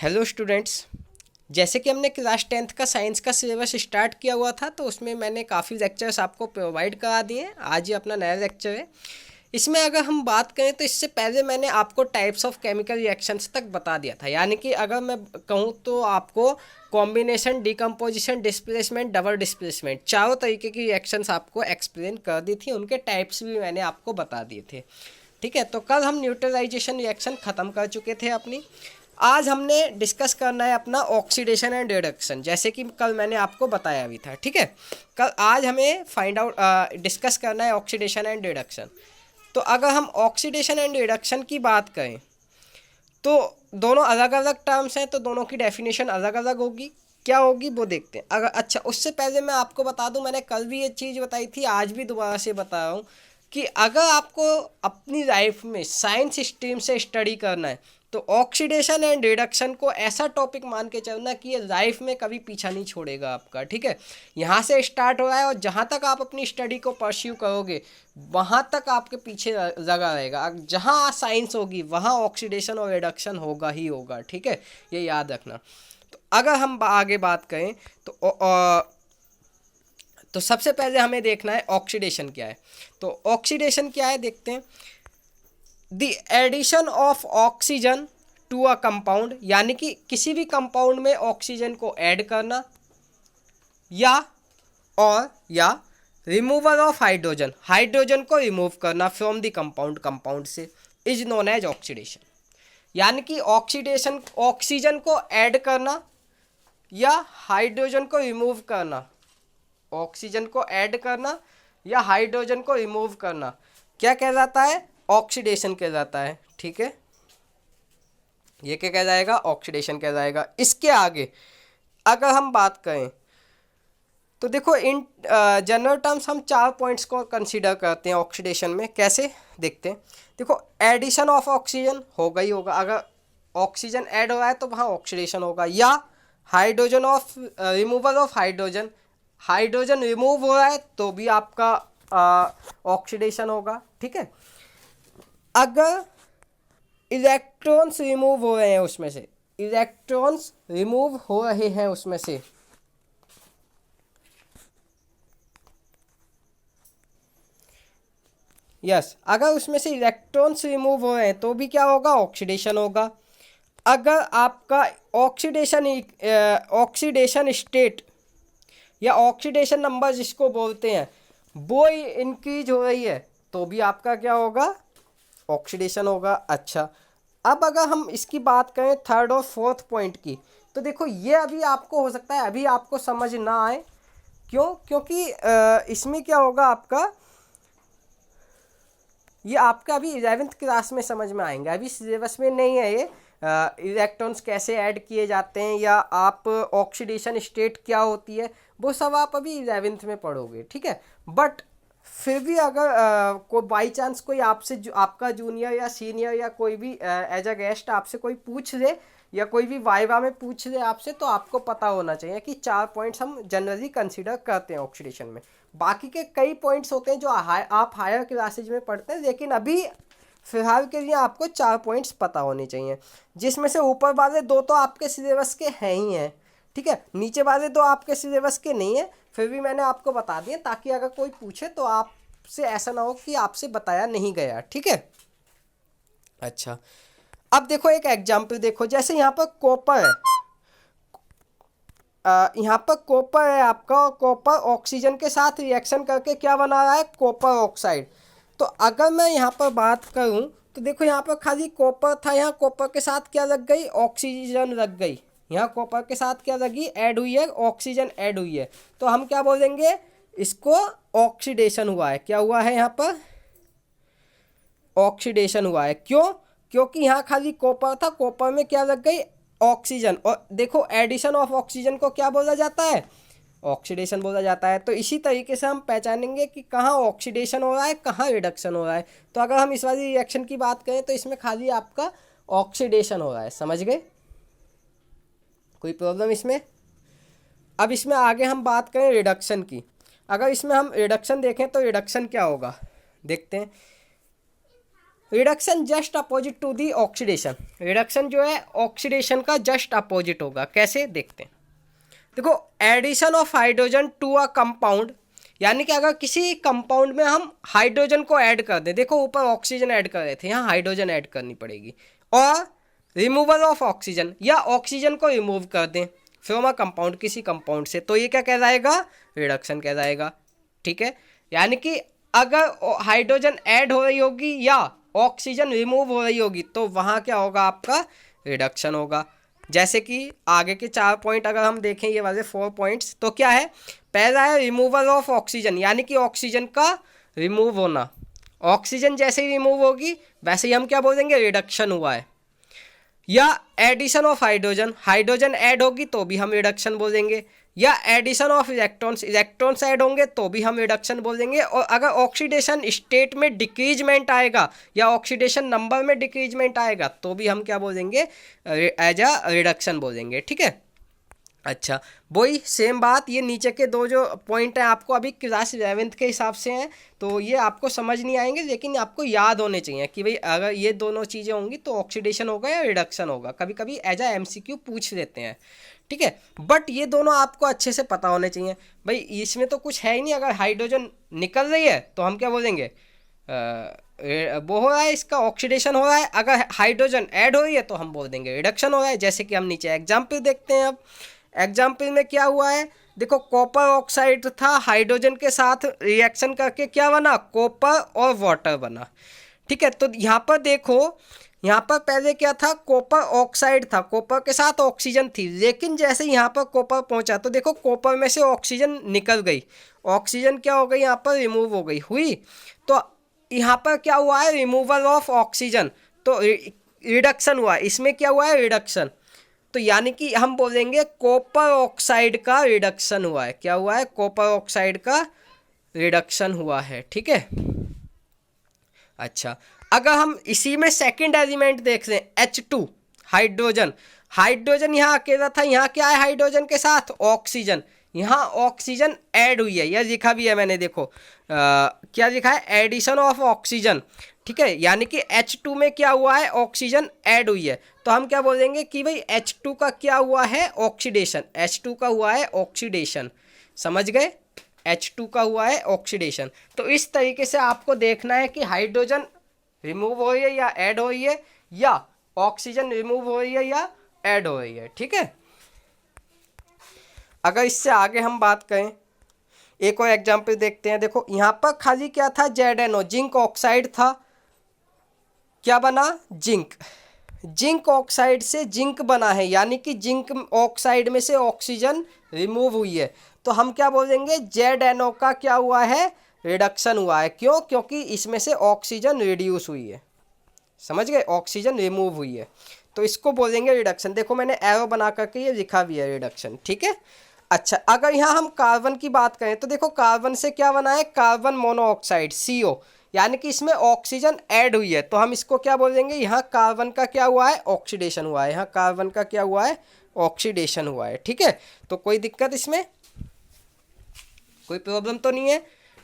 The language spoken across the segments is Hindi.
Hello students. जैसे कि हमने क्लास 10th का साइंस का सिलेबस स्टार्ट किया हुआ था, तो उसमें मैंने काफ़ी लेक्चर्स आपको प्रोवाइड करा दिए। आज ये अपना नया लेक्चर है। इसमें अगर हम बात करें तो इससे पहले मैंने आपको टाइप्स ऑफ केमिकल रिएक्शंस तक बता दिया था। यानी कि अगर मैं कहूँ तो आपको combination, decomposition, displacement, double displacement, चारों तरीके की रिएक्शंस आपको एक्सप्लेन कर दी थी। उनके टाइप्स भी मैंने आपको बता दिए थे। ठीक है, तो कल हम न्यूट्रलाइजेशन रिएक्शन ख़त्म कर चुके थे अपनी। आज हमने डिस्कस करना है अपना ऑक्सीडेशन एंड रिडक्शन, जैसे कि कल मैंने आपको बताया भी था। ठीक है, कल आज हमें फाइंड आउट डिस्कस करना है ऑक्सीडेशन एंड रिडक्शन। तो अगर हम ऑक्सीडेशन एंड रिडक्शन की बात करें तो दोनों अलग अलग टर्म्स हैं, तो दोनों की डेफिनेशन अलग अलग होगी। क्या होगी वो देखते हैं। अगर अच्छा, उससे पहले मैं आपको बता दूं, मैंने कल भी ये चीज़ बताई थी, आज भी दोबारा से बता रहा हूँ कि अगर आपको अपनी लाइफ में साइंस स्ट्रीम से स्टडी करना है तो ऑक्सीडेशन एंड रिडक्शन को ऐसा टॉपिक मान के चलना कि ये लाइफ में कभी पीछा नहीं छोड़ेगा आपका। ठीक है, यहाँ से स्टार्ट हो रहा है और जहाँ तक आप अपनी स्टडी को परस्यू करोगे वहाँ तक आपके पीछे लगा रहेगा। जहाँ साइंस होगी वहाँ ऑक्सीडेशन और रिडक्शन होगा ही होगा। ठीक है, ये याद रखना। तो अगर हम आगे बात करें तो सबसे पहले हमें देखना है ऑक्सीडेशन क्या है। तो ऑक्सीडेशन क्या है देखते हैं। The addition of oxygen to a compound, यानी कि किसी भी कंपाउंड में ऑक्सीजन को ऐड करना, या रिमूवल ऑफ हाइड्रोजन, हाइड्रोजन को रिमूव करना फ्रॉम द कंपाउंड, कंपाउंड से, इज नोन एज ऑक्सीडेशन। यानी कि ऑक्सीडेशन ऑक्सीजन को ऐड करना या हाइड्रोजन को रिमूव करना, ऑक्सीजन को ऐड करना या हाइड्रोजन को रिमूव करना क्या कहलाता है? ऑक्सीडेशन कहलाता है। ठीक है, ये क्या कहलाएगा? ऑक्सीडेशन कहलाएगा। इसके आगे अगर हम बात करें तो देखो, इन जनरल टर्म्स हम 4 पॉइंट्स को कंसीडर करते हैं ऑक्सीडेशन में। कैसे देखते हैं। देखो, एडिशन ऑफ ऑक्सीजन होगा ही होगा। अगर ऑक्सीजन ऐड हो रहा है तो वहाँ ऑक्सीडेशन होगा। या hydrogen of removal of hydrogen, hydrogen remove हो रहा है तो भी आपका ऑक्सीडेशन होगा। ठीक है, अगर इलेक्ट्रॉन्स रिमूव हो रहे हैं उसमें से, इलेक्ट्रॉन्स रिमूव हो रहे हैं उसमें से, यस, अगर उसमें से इलेक्ट्रॉन्स रिमूव हो रहे हैं तो भी क्या होगा? ऑक्सीडेशन होगा। अगर आपका ऑक्सीडेशन स्टेट या ऑक्सीडेशन नंबर जिसको बोलते हैं वो इंक्रीज हो रही है तो भी आपका क्या होगा? ऑक्सीडेशन होगा। अच्छा, अब अगर हम इसकी बात करें थर्ड और फोर्थ पॉइंट की, तो देखो ये अभी आपको हो सकता है अभी आपको समझ ना आए। क्यों? क्योंकि इसमें क्या होगा आपका, ये आपका अभी 11th क्लास में समझ में आएंगे, अभी सिलेबस में नहीं है ये। इलेक्ट्रॉन्स कैसे ऐड किए जाते हैं या आप ऑक्सीडेशन स्टेट क्या होती है, वो सब आप अभी 11th में पढ़ोगे। ठीक है, बट फिर भी अगर कोई बाई चांस कोई आपसे आपका जूनियर या सीनियर या कोई भी एज अ गेस्ट आपसे कोई पूछ ले या कोई भी वाइवा में पूछ ले आपसे, तो आपको पता होना चाहिए कि 4 पॉइंट्स हम जनरली कंसीडर करते हैं ऑक्सीडेशन में। बाकी के कई पॉइंट्स होते हैं जो आप हायर क्लासेज में पढ़ते हैं, लेकिन अभी फिलहाल के लिए आपको 4 पॉइंट्स पता होने चाहिए, जिसमें से ऊपर वाले 2 तो आपके सिलेबस के हैं ही हैं। ठीक है, नीचे वाले 2 आपके सिलेबस के नहीं है, फिर भी मैंने आपको बता दिए ताकि अगर कोई पूछे तो आपसे ऐसा ना हो कि आपसे बताया नहीं गया। ठीक है, अच्छा, अब देखो एक एग्जाम्पल देखो। जैसे यहाँ पर कॉपर है, यहाँ पर कॉपर है आपका, और कॉपर ऑक्सीजन के साथ रिएक्शन करके क्या बना रहा है? Copper oxide. तो अगर मैं यहाँ पर बात करूँ तो देखो, यहाँ पर खाली कॉपर था, यहाँ कॉपर के साथ क्या लग गई? ऑक्सीजन लग गई। यहाँ कॉपर के साथ क्या लगी? ऐड हुई है, ऑक्सीजन ऐड हुई है। तो हम क्या बोलेंगे? इसको ऑक्सीडेशन हुआ है। क्या हुआ है? यहाँ पर ऑक्सीडेशन हुआ है। क्यों? क्योंकि यहाँ खाली कॉपर था, कॉपर में क्या लग गई? ऑक्सीजन। और देखो, एडिशन ऑफ ऑक्सीजन को क्या बोला जाता है? ऑक्सीडेशन बोला जाता है। तो इसी तरीके से हम पहचानेंगे कि कहाँ ऑक्सीडेशन हो रहा है, कहाँ रिडक्शन हो रहा है। तो अगर हम इस वाली रिएक्शन की बात करें तो इसमें खाली आपका ऑक्सीडेशन हो रहा है। समझ गए? कोई प्रॉब्लम इसमें? अब इसमें आगे हम बात करें रिडक्शन की। अगर इसमें हम रिडक्शन देखें तो रिडक्शन क्या होगा देखते हैं। Reduction just opposite to the oxidation. Reduction जो है ऑक्सीडेशन का जस्ट अपोजिट होगा। कैसे देखते हैं, देखो addition of hydrogen to a compound, यानी कि अगर किसी कंपाउंड में हम हाइड्रोजन को ऐड कर दें, देखो ऊपर ऑक्सीजन ऐड कर रहे थे, यहाँ हाइड्रोजन ऐड करनी पड़ेगी, और रिमूवल ऑफ ऑक्सीजन या ऑक्सीजन को रिमूव कर दें फ्रॉम अ कंपाउंड, किसी कंपाउंड से, तो ये क्या कहलाएगा, रिडक्शन कहलाएगा। ठीक है, यानी कि अगर हाइड्रोजन ऐड हो रही होगी या ऑक्सीजन रिमूव हो रही होगी तो वहाँ क्या होगा, आपका रिडक्शन होगा। जैसे कि आगे के 4 पॉइंट अगर हम देखें, ये वाले 4 पॉइंट्स, तो क्या है, पहला है रिमूवल ऑफ ऑक्सीजन, यानी कि ऑक्सीजन का रिमूव होना। ऑक्सीजन जैसे ही रिमूव होगी वैसे ही हम क्या बोलेंगे, रिडक्शन हुआ है। या addition of hydrogen, hydrogen add होगी तो भी हम रिडक्शन बोलेंगे। या addition of electrons, electrons add होंगे तो भी हम रिडक्शन बोलेंगे। और अगर ऑक्सीडेशन स्टेट में डिक्रीजमेंट आएगा या ऑक्सीडेशन नंबर में डिक्रीजमेंट आएगा तो भी हम क्या बोलेंगे, एज अ रिडक्शन बोलेंगे। ठीक है, अच्छा वही सेम बात, ये नीचे के 2 जो पॉइंट हैं आपको अभी क्लास 11th के हिसाब से हैं, तो ये आपको समझ नहीं आएंगे, लेकिन आपको याद होने चाहिए कि भाई अगर ये दोनों चीज़ें होंगी तो ऑक्सीडेशन होगा या रिडक्शन होगा। कभी कभी एज अ MCQ पूछ लेते हैं। ठीक है, बट ये दोनों आपको अच्छे से पता होने चाहिए। भाई इसमें तो कुछ है ही नहीं, अगर हाइड्रोजन निकल रही है तो हम क्या बोलेंगे, वो हो रहा है, इसका ऑक्सीडेशन हो रहा है। अगर हाइड्रोजन ऐड हो रही है तो हम बोल देंगे रिडक्शन हो रहा है। जैसे कि हम नीचे एग्जाम्पल देखते हैं। अब एग्जाम्पल में क्या हुआ है, देखो कॉपर ऑक्साइड था, हाइड्रोजन के साथ रिएक्शन करके क्या बना, कॉपर और वाटर बना। ठीक है, तो यहाँ पर देखो, यहाँ पर पहले क्या था, कॉपर ऑक्साइड था, कॉपर के साथ ऑक्सीजन थी, लेकिन जैसे यहाँ पर कॉपर पहुँचा तो देखो कॉपर में से ऑक्सीजन निकल गई, ऑक्सीजन क्या हो गई, यहाँ पर रिमूव हो गई हुई। तो यहाँ पर क्या हुआ है, रिमूवल ऑफ ऑक्सीजन, तो रिडक्शन हुआ, इसमें क्या हुआ है, रिडक्शन। तो यानी कि हम बोलेंगे कॉपर ऑक्साइड का रिडक्शन हुआ है। क्या हुआ है, कॉपर ऑक्साइड का रिडक्शन हुआ है। ठीक है, अच्छा अगर हम इसी में सेकंड एलिमेंट देख रहे हैं H2, हाइड्रोजन, हाइड्रोजन यहाँ अकेला था, यहाँ क्या है, हाइड्रोजन के साथ ऑक्सीजन, यहाँ ऑक्सीजन ऐड हुई है, यह लिखा भी है मैंने, देखो क्या लिखा है, एडिशन ऑफ ऑक्सीजन। ठीक है, यानी कि H2 में क्या हुआ है, ऑक्सीजन ऐड हुई है, तो हम क्या बोलेंगे कि भाई H2 का क्या हुआ है, ऑक्सीडेशन, H2 का हुआ है ऑक्सीडेशन। समझ गए, H2 का हुआ है ऑक्सीडेशन। तो इस तरीके से आपको देखना है कि हाइड्रोजन रिमूव हो रही है या ऐड हो रही है, या ऑक्सीजन रिमूव हो रही है या ऐड हो रही है। ठीक है, अगर इससे आगे हम बात करें, एक और एग्जाम्पल देखते हैं। देखो यहाँ पर खाली क्या था, ZnO, जिंक ऑक्साइड था, क्या बना, जिंक, जिंक ऑक्साइड से जिंक बना है, यानी कि जिंक ऑक्साइड में से ऑक्सीजन रिमूव हुई है, तो हम क्या बोलेंगे, ZnO का क्या हुआ है, रिडक्शन हुआ है। क्यों, क्योंकि इसमें से ऑक्सीजन रिड्यूस हुई है। समझ गए, ऑक्सीजन रिमूव हुई है, तो इसको बोलेंगे रिडक्शन। देखो मैंने एरो बना करके ये लिखा भी है, रिडक्शन। ठीक है, अच्छा अगर यहाँ हम कार्बन की बात करें तो देखो कार्बन से क्या बना है, कार्बन मोनोऑक्साइड, CO, यानी कि इसमें ऑक्सीजन ऐड हुई है, तो हम इसको क्या बोलेंगे, यहाँ कार्बन का क्या हुआ है, ऑक्सीडेशन हुआ है, यहाँ कार्बन का क्या हुआ है, ऑक्सीडेशन हुआ है। ठीक है, तो कोई दिक्कत इसमें, कोई प्रॉब्लम तो नहीं है।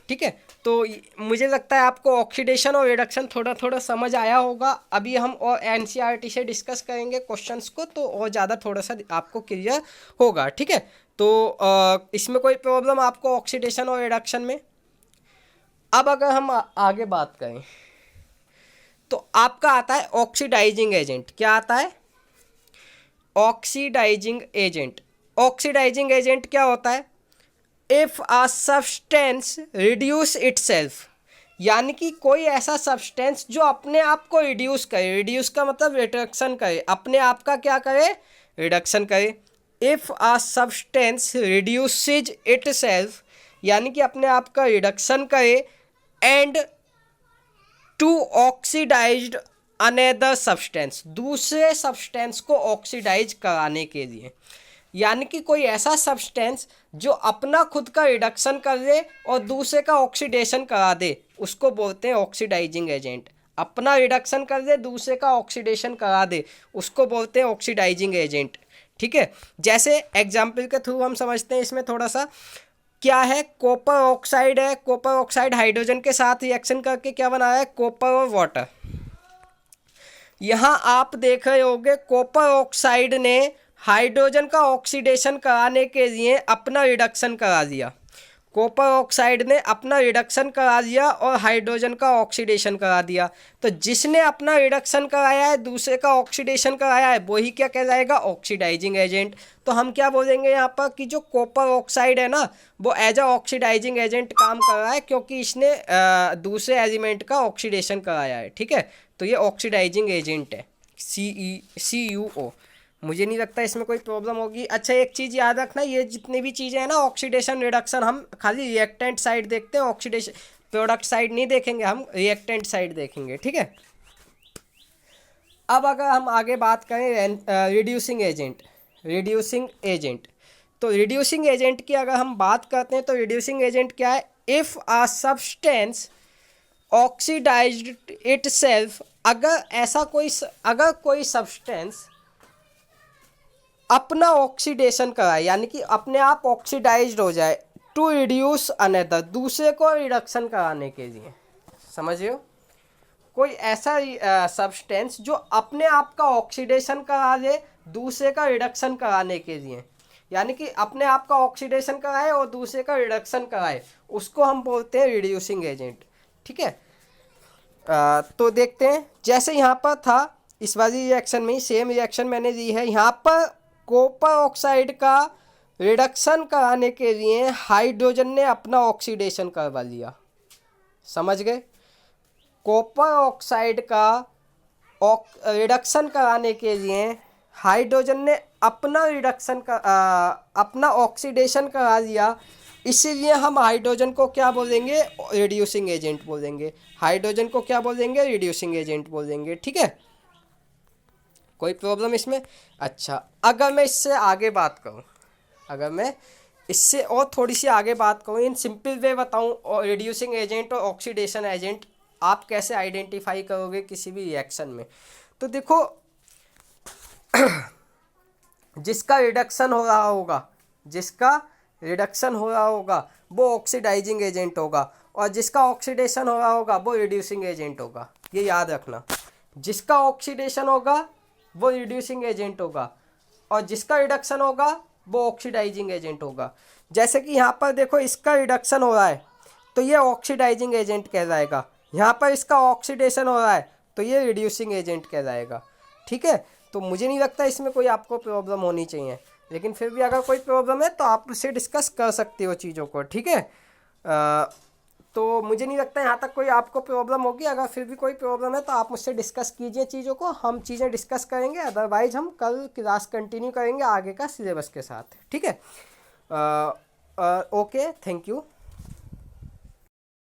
ठीक है, तो मुझे लगता है आपको ऑक्सीडेशन और रिडक्शन थोड़ा थोड़ा समझ आया होगा। अभी हम और NCERT से डिस्कस करेंगे क्वेश्चंस को, तो और ज़्यादा थोड़ा सा आपको क्लियर होगा। ठीक है, तो इसमें कोई प्रॉब्लम आपको ऑक्सीडेशन और रिडक्शन में। अब अगर हम आगे बात करें तो आपका आता है ऑक्सीडाइजिंग एजेंट। क्या आता है, ऑक्सीडाइजिंग एजेंट। ऑक्सीडाइजिंग एजेंट क्या होता है, if a substance reduce itself, यानी कि कोई ऐसा सब्सटेंस जो अपने आप को रिड्यूस करे, रिड्यूस का मतलब रिडक्शन करे, अपने आप का क्या करे, रिडक्शन करे। If a substance reduces itself, यानी कि अपने आप का रिडक्शन करे, and to oxidized another substance, दूसरे सब्सटेंस को ऑक्सीडाइज कराने के लिए, यानी कि कोई ऐसा सब्सटेंस जो अपना खुद का रिडक्शन कर दे और दूसरे का ऑक्सीडेशन करा दे, उसको बोलते हैं ऑक्सीडाइजिंग एजेंट। अपना रिडक्शन कर दे, दूसरे का ऑक्सीडेशन करा दे, उसको बोलते हैं ऑक्सीडाइजिंग एजेंट। ठीक है, जैसे एग्जाम्पल के थ्रू हम समझते हैं इसमें थोड़ा सा, क्या है, कॉपर ऑक्साइड है, कॉपर ऑक्साइड हाइड्रोजन के साथ रिएक्शन करके क्या बना है, कॉपर और वाटर। यहाँ आप देख रहे होंगे कॉपर ऑक्साइड ने हाइड्रोजन का ऑक्सीडेशन कराने के लिए अपना रिडक्शन करा दिया। कॉपर ऑक्साइड ने अपना रिडक्शन करा दिया और हाइड्रोजन का ऑक्सीडेशन करा दिया। तो जिसने अपना रिडक्शन कराया है, दूसरे का ऑक्सीडेशन कराया है, वही क्या कहलाएगा? Oxidizing agent. तो हम क्या बोलेंगे यहाँ पर कि जो कॉपर ऑक्साइड है ना, वो एज अ ऑक्सीडाइजिंग एजेंट काम कर रहा है, क्योंकि इसने दूसरे एलिमेंट का ऑक्सीडेशन कराया है। ठीक है, तो ये ऑक्सीडाइजिंग एजेंट है, CuO। मुझे नहीं लगता इसमें कोई प्रॉब्लम होगी। अच्छा, एक चीज़ याद रखना, ये जितनी भी चीज़ें हैं ना, ऑक्सीडेशन रिडक्शन, हम खाली रिएक्टेंट साइड देखते हैं, ऑक्सीडेशन प्रोडक्ट साइड नहीं देखेंगे, हम रिएक्टेंट साइड देखेंगे। ठीक है, अब अगर हम आगे बात करें रिड्यूसिंग एजेंट, तो रिड्यूसिंग एजेंट की अगर हम बात करते हैं तो रिड्यूसिंग एजेंट क्या है? If a substance oxidized itself, अगर कोई सब्सटेंस अपना ऑक्सीडेशन कराए, यानी कि अपने आप ऑक्सीडाइज्ड हो जाए, टू रिड्यूस अनदर, दूसरे को रिडक्शन कराने के लिए। समझ रहे हो? कोई ऐसा सब्सटेंस जो अपने आप का ऑक्सीडेशन करा दे दूसरे का रिडक्शन कराने के लिए, यानी कि अपने आप का ऑक्सीडेशन कराए और दूसरे का रिडक्शन कराए, उसको हम बोलते हैं रिड्यूसिंग एजेंट। ठीक है, तो देखते हैं, जैसे यहाँ पर था इस वाली रिएक्शन में, सेम रिएक्शन मैंने दी है। यहाँ पर कॉपर ऑक्साइड का रिडक्शन कराने के लिए हाइड्रोजन ने अपना ऑक्सीडेशन करवा लिया। समझ गए? कॉपर ऑक्साइड का रिडक्शन कराने के लिए हाइड्रोजन ने अपना ऑक्सीडेशन करा दिया, इसीलिए हम हाइड्रोजन को क्या बोलेंगे? रिड्यूसिंग एजेंट बोलेंगे। हाइड्रोजन को क्या बोलेंगे? रिड्यूसिंग एजेंट बोलेंगे। ठीक है, कोई प्रॉब्लम इसमें? अच्छा, अगर मैं इससे आगे बात करूं, अगर मैं इससे और थोड़ी सी आगे बात करूं, इन सिंपल वे बताऊं, और रिड्यूसिंग एजेंट और ऑक्सीडेशन एजेंट आप कैसे आइडेंटिफाई करोगे किसी भी रिएक्शन में, तो देखो जिसका रिडक्शन हो रहा होगा वो ऑक्सीडाइजिंग एजेंट होगा, और जिसका ऑक्सीडेशन हो रहा होगा वो रिड्यूसिंग एजेंट होगा। ये याद रखना, जिसका ऑक्सीडेशन होगा वो रिड्यूसिंग एजेंट होगा, और जिसका रिडक्शन होगा वो ऑक्सीडाइजिंग एजेंट होगा। जैसे कि यहाँ पर देखो, इसका रिडक्शन हो रहा है तो ये ऑक्सीडाइजिंग एजेंट कहलाएगा, यहाँ पर इसका ऑक्सीडेशन हो रहा है तो ये रिड्यूसिंग एजेंट कहलाएगा। ठीक है, तो मुझे नहीं लगता इसमें कोई आपको प्रॉब्लम होनी चाहिए, लेकिन फिर भी अगर कोई प्रॉब्लम है तो आप उससे डिस्कस कर सकते हो चीज़ों को। ठीक है, तो मुझे नहीं लगता यहाँ तक कोई आपको प्रॉब्लम होगी। अगर फिर भी कोई प्रॉब्लम है तो आप मुझसे डिस्कस कीजिए चीज़ों को, हम चीज़ें डिस्कस करेंगे, अदरवाइज हम कल क्लास कंटिन्यू करेंगे आगे का सिलेबस के साथ। ठीक है, ओके, थैंक यू।